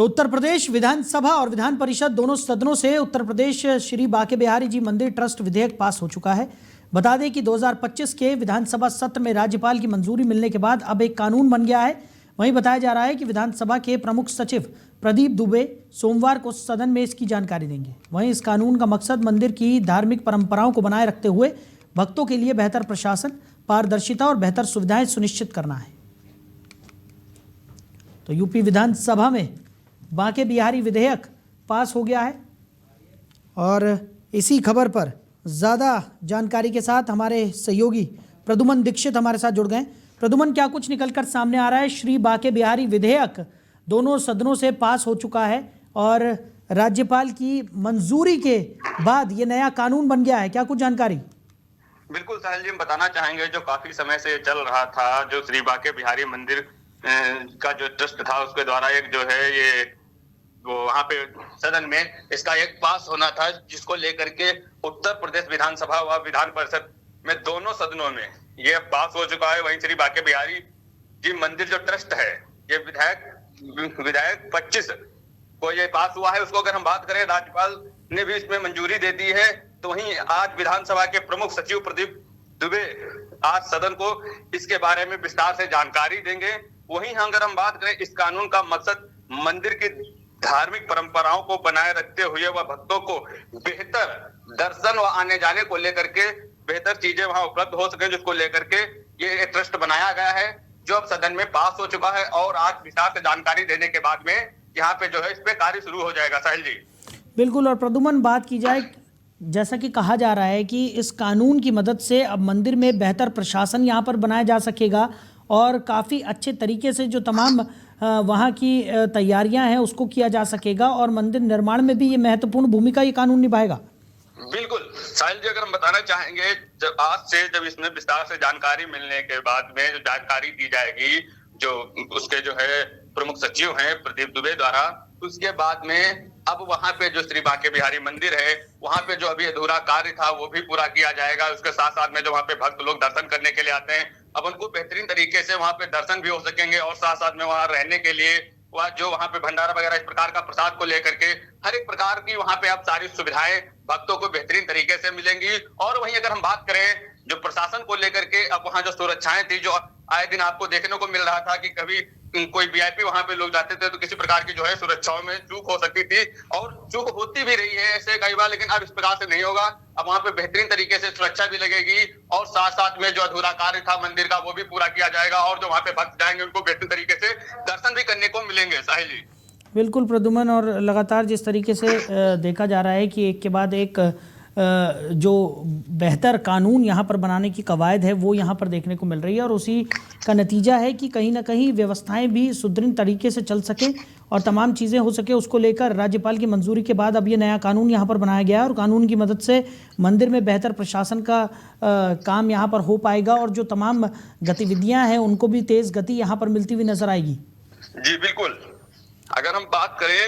तो उत्तर प्रदेश विधानसभा और विधान परिषद दोनों सदनों से उत्तर प्रदेश श्री बांके बिहारी जी मंदिर ट्रस्ट विधेयक पास हो चुका है। बता दें कि 2025 के विधानसभा सत्र में राज्यपाल की मंजूरी मिलने के बाद अब एक कानून बन गया है। वहीं बताया जा रहा है कि विधानसभा के प्रमुख सचिव प्रदीप दुबे सोमवार को सदन में इसकी जानकारी देंगे। वहीं इस कानून का मकसद मंदिर की धार्मिक परंपराओं को बनाए रखते हुए भक्तों के लिए बेहतर प्रशासन, पारदर्शिता और बेहतर सुविधाएं सुनिश्चित करना है। तो यूपी विधानसभा में बांके बिहारी विधेयक पास हो गया है और इसी खबर पर ज़्यादा जानकारी के साथ हमारे सहयोगी प्रद्युमन दीक्षित हमारे साथ जुड़ गए। प्रद्युमन, क्या कुछ निकलकर सामने आ रहा है? श्री बांके बिहारी विधेयक दोनों सदनों से पास हो चुका है और राज्यपाल की मंजूरी के बाद ये नया कानून बन गया है, क्या कुछ जानकारी? बिल्कुल साहिल जी, हम बताना चाहेंगे जो काफी समय से चल रहा था, जो श्री बांके बिहारी मंदिर का जो ट्रस्ट था उसके द्वारा एक जो है ये वो वहां पे सदन में इसका एक पास होना था, जिसको लेकर के उत्तर प्रदेश विधानसभा व विधान परिषद में दोनों सदनों में ये पास हो चुका है। वहीं श्री बांके बिहारी जी मंदिर जो ट्रस्ट है, ये विधायक 25 को ये पास हुआ है। उसको अगर हम बात करें, राज्यपाल ने भी इसमें मंजूरी दे दी है। तो वहीं आज विधानसभा के प्रमुख सचिव प्रदीप दुबे आज सदन को इसके बारे में विस्तार से जानकारी देंगे। वहीं अगर हम बात करें, इस कानून का मकसद मंदिर की धार्मिक परंपराओं को बनाए रखते हुए व भक्तों को बेहतर दर्शन व आने जाने को लेकर के बेहतर चीजें वहां उपलब्ध हो सके, जिसको लेकर के ये ट्रस्ट बनाया गया है, जो अब सदन में पास हो चुका है। और आज विस्तार से जानकारी देने के बाद में यहाँ पे जो है इस पे कार्य शुरू हो जाएगा। साहिल जी बिल्कुल। और प्रद्युमन, बात की जाए, जैसा कि कहा जा रहा है कि इस कानून की मदद से अब मंदिर में बेहतर प्रशासन यहाँ पर बनाया जा सकेगा और काफ़ी अच्छे तरीके से जो तमाम वहाँ की तैयारियां हैं उसको किया जा सकेगा और मंदिर निर्माण में भी ये महत्वपूर्ण भूमिका ये कानून निभाएगा। बिल्कुल साहिल जी, अगर हम बताना चाहेंगे, जब आज से जब इसमें विस्तार से जानकारी मिलने के बाद में जो जानकारी दी जाएगी, जो उसके जो है प्रमुख सचिव हैं प्रदीप दुबे द्वारा, उसके बाद में अब वहां पे जो श्री बांके बिहारी मंदिर है, वहां पे जो अभी अधूरा कार्य था वो भी पूरा किया जाएगा। उसके साथ साथ में जो वहां पे भक्त लोग दर्शन करने के लिए आते हैं, अब उनको बेहतरीन तरीके से वहां पे दर्शन भी हो सकेंगे और साथ साथ में वहां रहने के लिए जो वहां पे भंडारा वगैरह इस प्रकार का प्रसाद को लेकर के हर एक प्रकार की वहां पे अब सारी सुविधाएं भक्तों को बेहतरीन तरीके से मिलेंगी। और वहीं अगर हम बात करें जो प्रशासन को लेकर के, अब वहां जो सुरक्षाएं थी, जो आए दिन आपको देखने को मिल रहा था कि कभी कोई वीआईपी वहां पे लोग जाते थे तो किसी प्रकार की जो है सुरक्षाओं में चूक हो सकती थी और चूक होती भी रही है ऐसे कई बार, लेकिन अब इस प्रकार से नहीं होगा। अब वहां पे बेहतरीन तरीके से सुरक्षा भी लगेगी और साथ साथ में जो अधूरा कार्य था मंदिर का वो भी पूरा किया जाएगा और जो वहां पे भक्त जाएंगे उनको बेहतरीन तरीके से दर्शन भी करने को मिलेंगे। साहिल जी बिल्कुल प्रद्युमन, और लगातार जिस तरीके से देखा जा रहा है कि एक के बाद एक जो बेहतर कानून यहाँ पर बनाने की कवायद है वो यहाँ पर देखने को मिल रही है और उसी का नतीजा है कि कहीं ना कहीं व्यवस्थाएं भी सुदृढ़ तरीके से चल सके और तमाम चीज़ें हो सके। उसको लेकर राज्यपाल की मंजूरी के बाद अब ये नया कानून यहाँ पर बनाया गया है और कानून की मदद से मंदिर में बेहतर प्रशासन का काम यहाँ पर हो पाएगा और जो तमाम गतिविधियाँ हैं उनको भी तेज़ गति यहाँ पर मिलती हुई नजर आएगी। जी बिल्कुल। अगर हम बात करें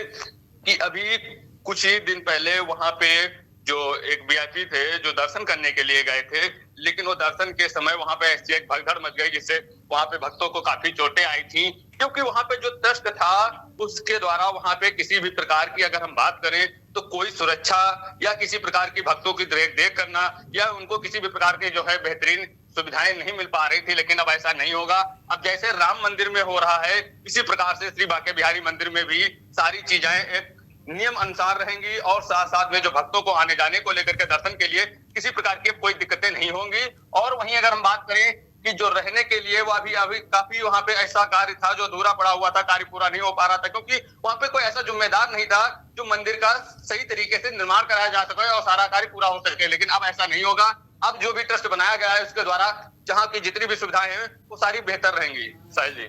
कि अभी कुछ ही दिन पहले वहां पे जो एक वीआईपी थे जो दर्शन करने के लिए गए थे, लेकिन वो दर्शन के समय वहां पे ऐसी एक भगदड़ मच गई जिससे वहां पे भक्तों को काफी चोटें आई थी, क्योंकि वहां पे जो ट्रस्ट था उसके द्वारा वहां पे किसी भी प्रकार की अगर हम बात करें तो कोई सुरक्षा या किसी प्रकार की भक्तों की देख करना या उनको किसी भी प्रकार की जो है बेहतरीन सुविधाएं नहीं मिल पा रही थी। लेकिन अब ऐसा नहीं होगा। अब जैसे राम मंदिर में हो रहा है, इसी प्रकार से श्री बांके बिहारी मंदिर में भी सारी चीजें एक नियम अनुसार रहेंगी और साथ साथ में जो भक्तों को आने जाने को लेकर के दर्शन के लिए किसी प्रकार की कोई दिक्कतें नहीं होंगी। और वहीं अगर हम बात करें कि जो रहने के लिए वो अभी काफी वहां पे ऐसा कार्य था जो अधूरा पड़ा हुआ था, कार्य पूरा नहीं हो पा रहा था, क्योंकि वहां पे कोई ऐसा जिम्मेदार नहीं था जो मंदिर का सही तरीके से निर्माण कराया जा सके और सारा कार्य पूरा हो सके। लेकिन अब ऐसा नहीं होगा। अब जो भी ट्रस्ट बनाया गया है उसके द्वारा जहाँ की जितनी भी सुविधाएं हैं वो सारी बेहतर रहेंगी। साहिल जी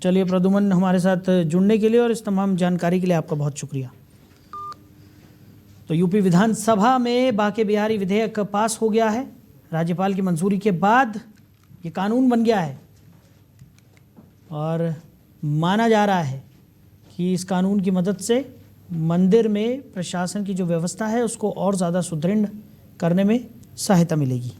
चलिए प्रद्युमन, हमारे साथ जुड़ने के लिए और इस तमाम जानकारी के लिए आपका बहुत शुक्रिया। तो यूपी विधानसभा में बांके बिहारी विधेयक पास हो गया है। राज्यपाल की मंजूरी के बाद ये कानून बन गया है और माना जा रहा है कि इस कानून की मदद से मंदिर में प्रशासन की जो व्यवस्था है उसको और ज़्यादा सुदृढ़ करने में सहायता मिलेगी।